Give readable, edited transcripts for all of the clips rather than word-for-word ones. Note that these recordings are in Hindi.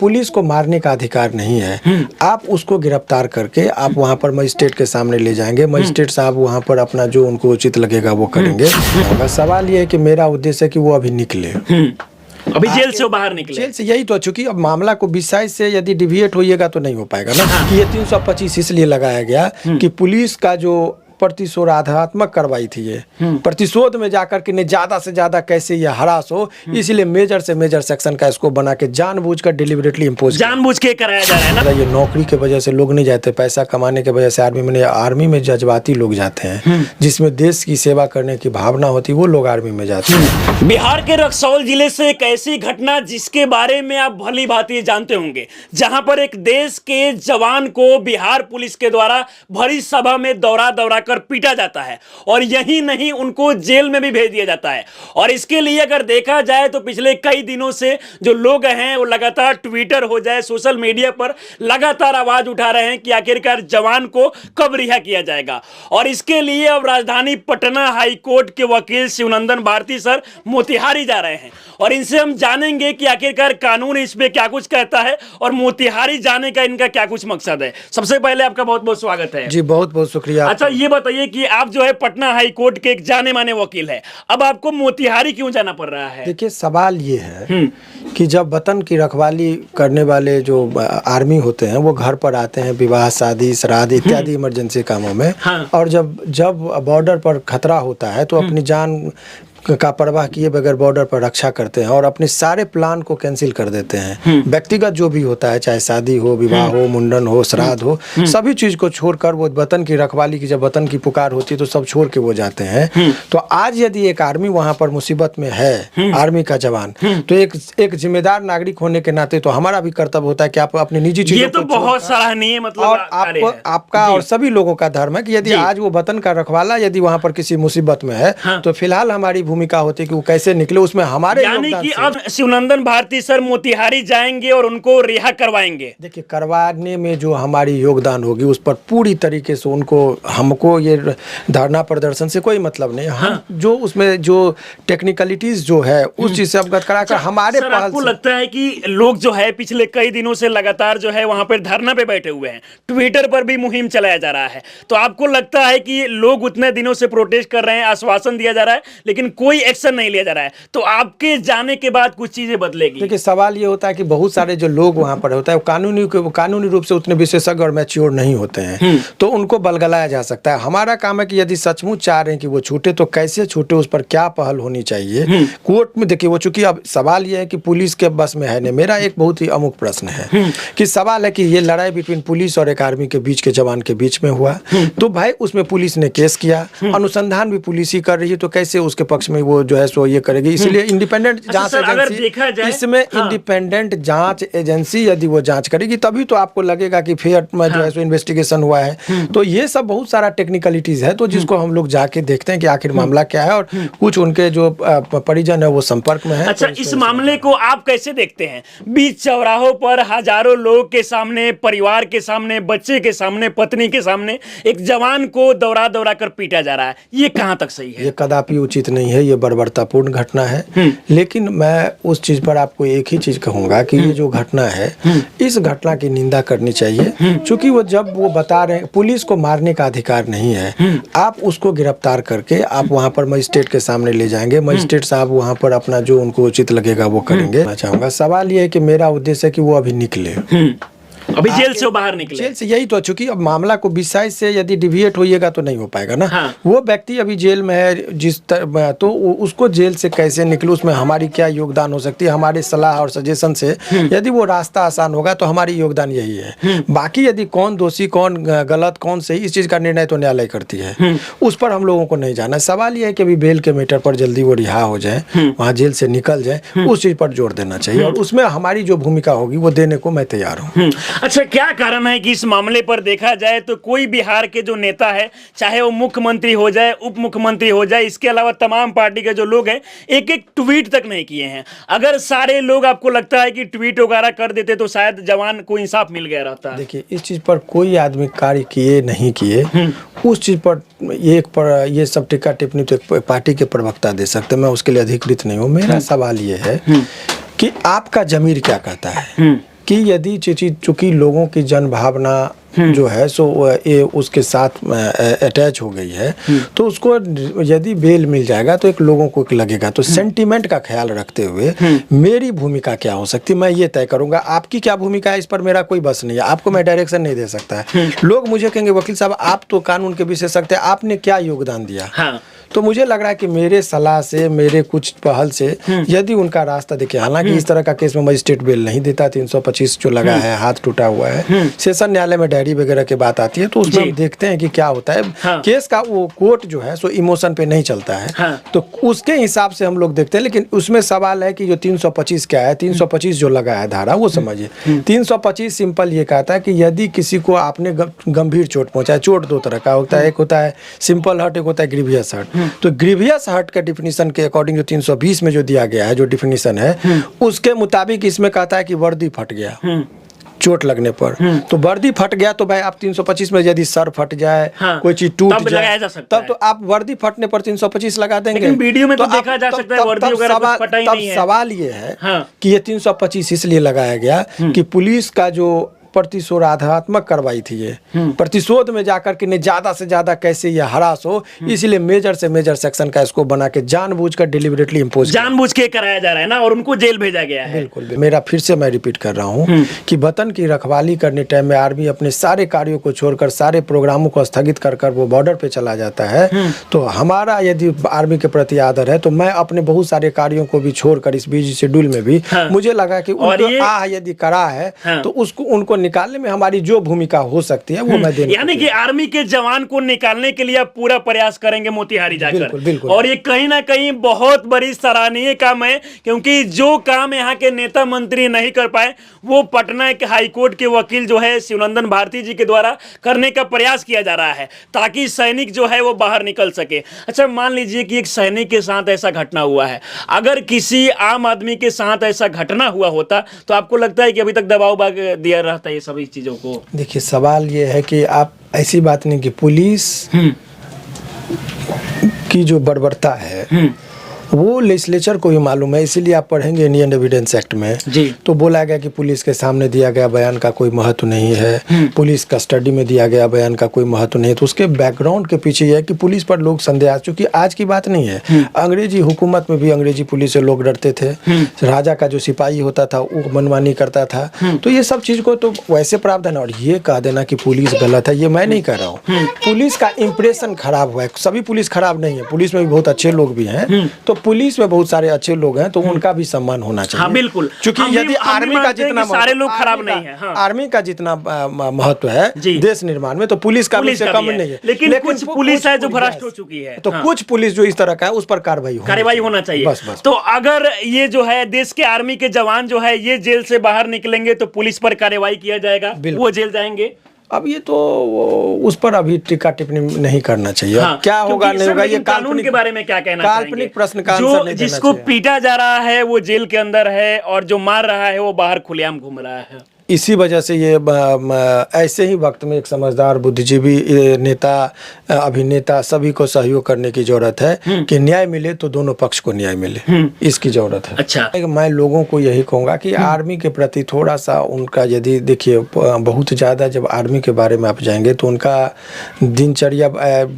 पुलिस को मारने का अधिकार नहीं है। आप उसको गिरफ्तार करके आप वहाँ पर मजिस्ट्रेट के सामने ले जाएंगे, मजिस्ट्रेट साहब वहाँ पर अपना जो उनको उचित लगेगा वो करेंगे। बस सवाल ये है कि मेरा उद्देश्य है कि वो अभी निकले, अभी जेल से बाहर निकले। जेल से यही तो, चूंकि अब मामला को विषय से यदि डिविएट होइएगा तो नहीं हो पाएगा ना। कि ये 325 इसलिए लगाया गया कि पुलिस का जो प्रतिशोधात्मक कार्रवाई थी, ये प्रतिशोध में जाकर के ज्यादा से ज्यादा कैसे ये हरास हो, इसलिए मेजर से मेजर सेक्शन का इसको बना के जानबूझकर डिलिबरेटली इम्पोज जानबूझ के कराया जा रहा है ना। ये नौकरी के वजह से लोग नहीं जाते, पैसा कमाने के वजह से आर्मी में जज्बाती लोग जाते हैं, जिसमें देश की सेवा करने की भावना होती है, वो लोग आर्मी में जाते हैं। बिहार के रक्सौल जिले से एक ऐसी घटना जिसके बारे में आप भली भांति जानते होंगे, जहां पर एक देश के जवान को बिहार पुलिस के द्वारा भरी सभा में दौड़ा कर पीटा जाता है, और यही नहीं उनको जेल में भी भेज दिया जाता है। और इसके लिए अगर देखा जाए तो पिछले कई दिनों से जो लोग हैं वो लगातार ट्विटर हो जाए, सोशल मीडिया पर लगातार आवाज उठा रहे हैं कि आखिरकार जवान को कब रिहा किया जाएगा। और इसके लिए अब राजधानी पटना हाई कोर्ट के वकील शिवनंदन भारती सर मोतिहारी जा रहे हैं, और इनसे हम जानेंगे कि आखिरकार कानून इस पे क्या कुछ कहता है और मोतिहारी जाने का इनका क्या कुछ मकसद है। सबसे पहले आपका बहुत बहुत स्वागत है। जी बहुत बहुत शुक्रिया। अच्छा ये बताइए कि आप जो है पटना हाई कोर्ट के एक जाने माने वकील है, अब आपको मोतिहारी क्यों जाना पड़ रहा है? देखिए सवाल ये है कि जब वतन की रखवाली करने वाले जो आर्मी होते हैं वो घर पर आते हैं विवाह, शादी, श्राद्ध इत्यादि इमरजेंसी कामों में, और जब बॉर्डर पर खतरा होता है तो अपनी जान का परवाह किए बगैर बॉर्डर पर रक्षा करते हैं और अपने सारे प्लान को कैंसिल कर देते हैं। व्यक्तिगत जो भी होता है, चाहे शादी हो, विवाह हो, मुंडन हो, श्राद्ध हो, सभी चीज को छोड़कर वो वतन की रखवाली की, जब वतन की पुकार होती है तो सब छोड़ के वो जाते हैं। तो आज यदि एक आर्मी वहां पर मुसीबत में है, आर्मी का जवान, तो एक जिम्मेदार नागरिक होने के नाते तो हमारा भी कर्तव्य होता है कि आप अपनी निजी चीजों को बहुत सराहनीय मतलब और आपका और सभी लोगों का धर्म है कि यदि आज वो वतन का रखवाला यदि वहां पर किसी मुसीबत में है तो फिलहाल हमारी भूमिका होती है कि वो कैसे निकले, उसमें हमारे यानी कि अब शिवनंदन भारती सर मोतिहारी जाएंगे और उनको रिहा करवाएंगे। देखिए करवाने में जो हमारी योगदान होगी उस पर पूरी तरीके से हमको ये धरना प्रदर्शन से कोई मतलब नहीं। हम जो उसमें जो टेक्निकलिटीज जो है उस चीज से अवगत कराकर हमारे सर, आपको लगता है कि लोग जो है पिछले कई दिनों से लगातार जो है वहां पर धरना पे बैठे हुए हैं, ट्विटर पर भी मुहिम चलाया जा रहा है, तो आपको लगता है कि लोग उतने दिनों से प्रोटेस्ट कर रहे हैं, आश्वासन दिया जा रहा है लेकिन कोई एक्शन नहीं लिया जा रहा है, तो आपके जाने के बाद कुछ चीजें बदलेगी? देखिए सवाल ये होता है कि बहुत सारे जो लोग वहां पर होता है वो कानूनी रूप से उतने विशेषज्ञ और मैच्योर नहीं होते हैं, तो उनको बलगलाया जा सकता है। हमारा काम है कि यदि सचमुच चाह रहे हैं कि वो छूटे तो कैसे छूटे, उस पर क्या पहल होनी चाहिए। कोर्ट में देखिए वो चूंकि अब सवाल ये है कि पुलिस के बस में है नहीं। मेरा एक बहुत ही अमुक प्रश्न है कि सवाल है कि ये लड़ाई बिटवीन पुलिस और एक आर्मी के बीच के जवान के बीच में हुआ, तो भाई उसमें पुलिस ने केस किया, अनुसंधान भी पुलिस ही कर रही है, तो कैसे उसके पक्ष में वो जो है सो ये करेगी। इसलिए इंडिपेंडेंट जांच एजेंसी, इसमें इंडिपेंडेंट जांच एजेंसी यदि वो जांच करेगी तभी तो आपको लगेगा कि फेयर में जो है सो इन्वेस्टिगेशन हुआ है। तो ये सब बहुत सारा टेक्निकलिटीज है, तो जिसको हम लोग जाके देखते हैं कि आखिर मामला क्या है, और कुछ उनके जो परिजन है वो संपर्क में है। अच्छा इस मामले को आप कैसे देखते हैं? बीच चौराहों पर हजारों लोग के सामने, परिवार के सामने, बच्चे के सामने, पत्नी के सामने एक जवान को दौड़ा कर पीटा जा रहा है, ये कहां तक सही है? ये कदापि उचित नहीं है, ये बर्बरतापूर्ण घटना है। लेकिन मैं उस चीज पर आपको एक ही चीज कहूंगा कि ये जो घटना है इस घटना की निंदा करनी चाहिए, क्योंकि जब वो बता रहे हैं पुलिस को मारने का अधिकार नहीं है, आप उसको गिरफ्तार करके आप वहां पर मजिस्ट्रेट के सामने ले जाएंगे, मजिस्ट्रेट साहब वहां पर अपना जो उनको उचित लगेगा वो करेंगे। मैं चाहूंगा सवाल ये है कि मेरा उद्देश्य है कि वो अभी निकले, अभी जेल से बाहर निकले। जेल से यही तो, चूंकि अब मामला को विषय से यदि डिविएट होइएगा तो नहीं हो पाएगा ना। वो व्यक्ति अभी जेल में है, तो उसको जेल से कैसे निकले, उसमें हमारी क्या योगदान हो सकती है, हमारी सलाह और सजेशन से यदि वो रास्ता आसान होगा तो हमारी योगदान यही है। बाकी यदि कौन दोषी, कौन गलत, कौन सही, इस चीज का निर्णय तो न्यायालय करती है, उस पर हम लोगों को नहीं जाना। सवाल यह है कि अभी बेल के मैटर पर जल्दी वो रिहा हो जाए, वहाँ जेल से निकल जाए, उस चीज पर जोर देना चाहिए, और उसमें हमारी जो भूमिका होगी वो देने को मैं तैयार हूँ। अच्छा क्या कारण है कि इस मामले पर देखा जाए तो कोई बिहार के जो नेता है, चाहे वो मुख्यमंत्री हो जाए, उप मुख्यमंत्री हो जाए, इसके अलावा तमाम पार्टी के जो लोग हैं, एक एक ट्वीट तक नहीं किए हैं? अगर सारे लोग आपको लगता है कि ट्वीट वगैरह कर देते तो शायद जवान को इंसाफ मिल गया रहता? देखिए इस चीज पर कोई आदमी कार्य किए नहीं किए, उस चीज पर ये सब टिक्का टिप्पणी तो पार्टी के प्रवक्ता दे सकते, मैं उसके लिए अधिकृत नहीं हूँ। मेरा सवाल ये है कि आपका जमीर क्या कहता है कि यदि चूंकि लोगों की जन भावना जो है सो ये उसके साथ अटैच हो गई है, तो उसको यदि बेल मिल जाएगा तो एक लोगों को लगेगा। तो सेंटीमेंट का ख्याल रखते हुए मेरी भूमिका क्या हो सकती है, मैं ये तय करूंगा। आपकी क्या भूमिका है इस पर मेरा कोई बस नहीं है, आपको मैं डायरेक्शन नहीं दे सकता है। लोग मुझे कहेंगे वकील साहब आप तो कानून के विशेषज्ञ हैं, आपने क्या योगदान दिया। हाँ। तो मुझे लग रहा है कि मेरे सलाह से, मेरे कुछ पहल से यदि उनका रास्ता देखिए, हालांकि इस तरह का केस में मजिस्ट्रेट बेल नहीं देता, 325 जो लगा है, हाथ टूटा हुआ है, सेशन न्यायालय में डायरी वगैरह की बात आती है तो उसमें हम देखते हैं कि क्या होता है। केस का वो कोर्ट जो है सो इमोशन पे नहीं चलता है, तो उसके हिसाब से हम लोग देखते हैं। लेकिन उसमें सवाल है कि जो 325 क्या है, 325 जो लगा है धारा वो समझिए। 325 सिंपल ये कहता है कि यदि किसी को आपने गंभीर चोट पहुंचाया, चोट दो तरह का होता है, एक होता है सिंपल हर्ट, एक होता है ग्रीवियस हर्ट। तो ग्रीवियस हर्ट के डिफिनीशन के अकॉर्डिंग जो 320 में जो दिया गया है, जो डिफिनीशन है उसके मुताबिक इसमें कहता है कि वर्दी फट गया चोट लगने पर। तो वर्दी फट गया तो भाई आप 325 में यदि सर फट जाए, कोई चीज टूट जाए, तब तो आप वर्दी फटने पर 325 लगा देंगे। लेकिन वीडियो में तो देखा जा सकता है वर्दी वगैरह कुछ फटा ही नहीं है। सवाल ये है कि ये 325 इसलिए लगाया गया कि पुलिस का जो प्रतिशोधात्मक कार्रवाई थी, ये प्रतिशोध में जाकर के ज्यादा से ज्यादा कैसे ये हरास हो, इसलिए मेजर से मेजर सेक्शन का इसको बना के जानबूझकर डिलिबरेटली इंपोज, जानबूझ के कराया जा रहा है ना, और उनको जेल भेजा गया है। बिल्कुल। मेरा फिर से मैं रिपीट कर रहा हूँ कि वतन की रखवाली करने टाइम में आर्मी अपने सारे कार्यों को छोड़कर, सारे प्रोग्रामों को स्थगित कर कर वो बॉर्डर पे चला जाता है। तो हमारा यदि आर्मी के प्रति आदर है तो मैं अपने बहुत सारे कार्यों को भी छोड़कर इस बिजी शेड्यूल में भी मुझे लगा कि यदि करा है तो उसको उनको निकालने में हमारी जो भूमिका हो सकती है वो मैं देने, यानी कि आर्मी के जवान को निकालने के लिए आप पूरा प्रयास करेंगे मोतिहारी जाकर। बिल्कुल, बिल्कुल। और ये कहीं ना कहीं बहुत बड़ी सराहनीय काम है, क्योंकि जो काम यहाँ के नेता मंत्री नहीं कर पाए वो पटना के हाईकोर्ट के वकील जो है शिवनंदन भारती जी के द्वारा करने का प्रयास किया जा रहा है, ताकि सैनिक जो है वो बाहर निकल सके। अच्छा, मान लीजिए कि एक सैनिक के साथ ऐसा घटना हुआ है, अगर किसी आम आदमी के साथ ऐसा घटना हुआ होता तो आपको लगता है कि अभी तक दबाव दिया रहता है ये सभी चीजों को? देखिए, सवाल ये है कि आप ऐसी बात नहीं कि पुलिस की जो बर्बरता है वो लेजिस्लेचर को ही मालूम है। इसीलिए आप पढ़ेंगे इंडियन एविडेंस एक्ट में तो बोला गया कि पुलिस के सामने दिया गया बयान का कोई महत्व नहीं है, पुलिस कस्टडी में दिया गया बयान का कोई महत्व नहीं है। तो उसके बैकग्राउंड के पीछे यह है कि पुलिस पर लोग संदेह, चूंकि आज की बात नहीं है, अंग्रेजी हुकूमत में भी अंग्रेजी पुलिस से लोग डरते थे, राजा का जो सिपाही होता था वो मनमानी करता था। तो ये सब चीज को तो वैसे प्रावधान, और ये कह देना कि पुलिस गलत है, ये मैं नहीं कह रहा हूँ। पुलिस का इंप्रेशन खराब हुआ है, सभी पुलिस खराब नहीं है, पुलिस में भी बहुत अच्छे लोग भी हैं, तो पुलिस में बहुत सारे अच्छे लोग हैं, तो उनका भी सम्मान होना चाहिए। हाँ, बिल्कुल। क्योंकि यदि आर्मी का जितना सारे लोग खराब नहीं है, आर्मी का जितना महत्व है देश निर्माण में, तो पुलिस का भी कम नहीं है। लेकिन कुछ पुलिस है जो भ्रष्ट हो चुकी है, तो कुछ पुलिस जो इस तरह का है उस पर कार्रवाई होना चाहिए। बस। तो अगर ये जो है देश के आर्मी के जवान जो है ये जेल से बाहर निकलेंगे तो पुलिस पर कार्रवाई किया जाएगा, वो जेल जाएंगे। अब ये तो उस पर अभी टीका टिप्पणी नहीं करना चाहिए। क्या होगा नहीं होगा, ये कानून के बारे में क्या कहना काल्पनिक प्रश्न का आंसर नहीं, जिसको पीटा जा रहा है वो जेल के अंदर है और जो मार रहा है वो बाहर खुलेआम घूम रहा है। इसी वजह से ये ऐसे ही वक्त में एक समझदार बुद्धिजीवी नेता, अभिनेता सभी को सहयोग करने की जरूरत है कि न्याय मिले तो दोनों पक्ष को न्याय मिले, इसकी जरूरत है। अच्छा, मैं लोगों को यही कहूँगा कि आर्मी के प्रति थोड़ा सा उनका, यदि देखिए बहुत ज़्यादा जब आर्मी के बारे में आप जाएंगे तो उनका दिनचर्या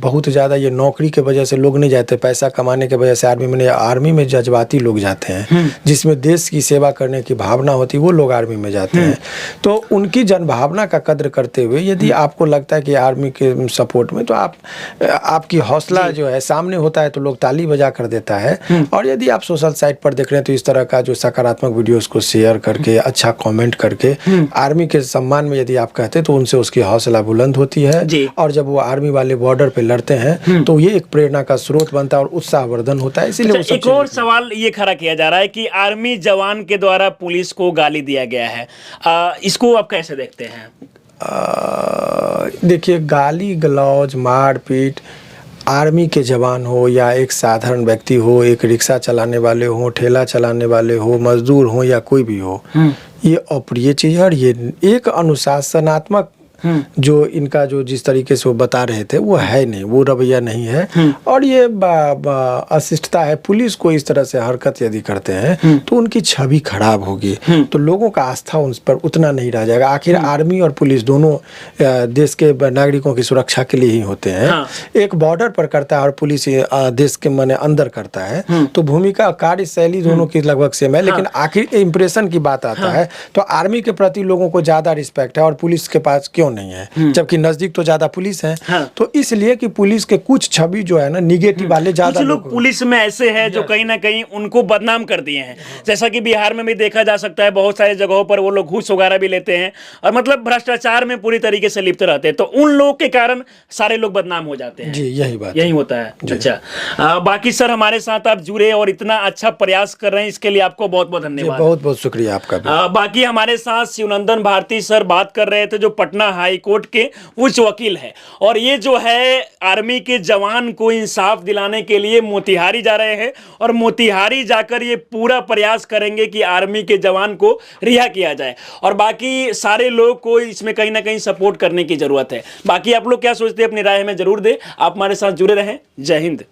बहुत ज़्यादा, ये नौकरी के वजह से लोग नहीं जाते, पैसा कमाने के वजह से आर्मी में जज्बाती लोग जाते हैं, जिसमें देश की सेवा करने की भावना होती है, वो लोग आर्मी में जाते हैं। तो उनकी जनभावना का कद्र करते हुए यदि आपको लगता है कि आर्मी के सपोर्ट में, तो आपकी हौसला जो है सामने होता है तो लोग ताली बजा कर देता है। और यदि आप सोशल साइट पर देख रहे हैं तो इस तरह का जो सकारात्मक वीडियोस को शेयर करके, अच्छा कमेंट करके आर्मी के सम्मान में यदि आप कहते हैं तो उनसे उसकी हौसला बुलंद होती है। और जब वो आर्मी वाले बॉर्डर पे लड़ते हैं तो ये एक प्रेरणा का स्रोत बनता है और उत्साहवर्धन होता है। इसीलिए एक और सवाल ये खड़ा किया जा रहा है कि आर्मी जवान के द्वारा पुलिस को गाली दिया गया है, इसको आप कैसे देखते हैं? देखिए, गाली गलौज, मारपीट आर्मी के जवान हो या एक साधारण व्यक्ति हो, एक रिक्शा चलाने वाले हो, ठेला चलाने वाले हो, मजदूर हो या कोई भी हो, ये अप्रिय चीज है। और ये एक अनुशासनात्मक जो इनका जो जिस तरीके से वो बता रहे थे वो है नहीं, वो रवैया नहीं है। और ये अशिष्टता है। पुलिस को इस तरह से हरकत यदि करते हैं तो उनकी छवि खराब होगी, तो लोगों का आस्था उन पर उतना नहीं रह जाएगा। आखिर आर्मी और पुलिस दोनों देश के नागरिकों की सुरक्षा के लिए ही होते हैं। एक बॉर्डर पर करता है और पुलिस देश के माने अंदर करता है, तो भूमिका कार्यशैली दोनों की लगभग सेम है। लेकिन आखिर इंप्रेशन की बात आता है तो आर्मी के प्रति लोगों को ज्यादा रिस्पेक्ट है और पुलिस के पास क्यों नहीं है, जबकि नजदीक तो ज्यादा पुलिस है। तो इसलिए कि पुलिस के कुछ छवि जो है ना निगेटिव वाले ज्यादा लोग पुलिस में ऐसे हैं जो कहीं ना कहीं उनको बदनाम कर दिए हैं। जैसा कि बिहार में भी देखा जा सकता है, बहुत सारी जगहों पर वो लोग घूस वगैरह भी लेते हैं और मतलब भ्रष्टाचार में पूरी तरीके से लिप्त रहते हैं, तो उन लोगों के कारण सारे लोग बदनाम हो जाते हैं। जी, यही बात यही होता है। अच्छा, बाकी सर हमारे साथ आप जुड़े और इतना अच्छा प्रयास कर रहे हैं, इसके लिए आपको बहुत बहुत धन्यवाद। बहुत बहुत शुक्रिया आपका भी। बाकी हमारे साथ शिवनंदन भारती सर बात कर रहे थे, जो पटना हाई कोर्ट के उच्च वकील है, और ये जो है आर्मी के जवान को इंसाफ दिलाने के लिए मोतिहारी जा रहे हैं और मोतिहारी जाकर ये पूरा प्रयास करेंगे कि आर्मी के जवान को रिहा किया जाए। और बाकी सारे लोग को इसमें कहीं ना कहीं सपोर्ट करने की जरूरत है। बाकी आप लोग क्या सोचते हैं अपनी राय में जरूर दें। आप हमारे साथ जुड़े रहें। जय हिंद।